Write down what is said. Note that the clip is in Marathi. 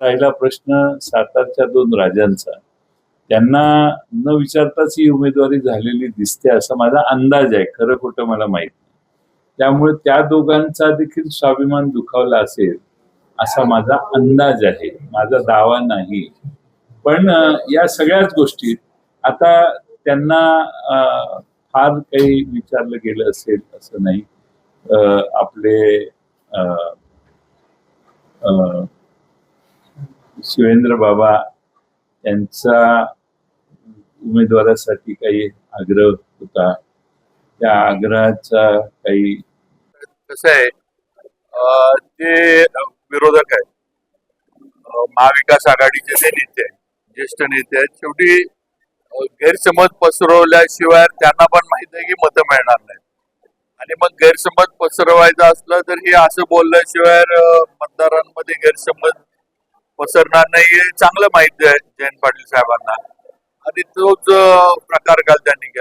राहिला प्रश्न सातारच्या दोन राजांचा. त्यांना न विचारताच ही उमेदवारी झालेली दिसते असा माझा अंदाज आहे, खरं खोटं मला माहित नाही. त्यामुळे त्या दोघांचा देखील स्वाभिमान दुखावला असेल असा माझा अंदाज आहे, माझा दावा नाही. पण या सगळ्याच गोष्टी आता त्यांना फार काही विचारलं गेलं असेल असं नाही. आपले शिवेंद्र बाबा यांचा उमेदवारासाठी काही आग्रह होता, त्या आग्रहाचा काही कसं आहे, ते विरोधक आहेत, महाविकास आघाडीचे जे नेते आहेत, ज्येष्ठ नेते आहेत, शेवटी गैरसमज पसरवल्याशिवाय त्यांना पण माहित आहे की मतं मिळणार नाही. आणि मग गैरसमज पसरवायचं असलं तर हे असं बोलल्याशिवाय मतदारांमध्ये गैरसमज पसरणार नाही हे चांगलं माहिती आहे जयंत पाटील साहेबांना. आणि तोच प्रकार काल त्यांनी केला.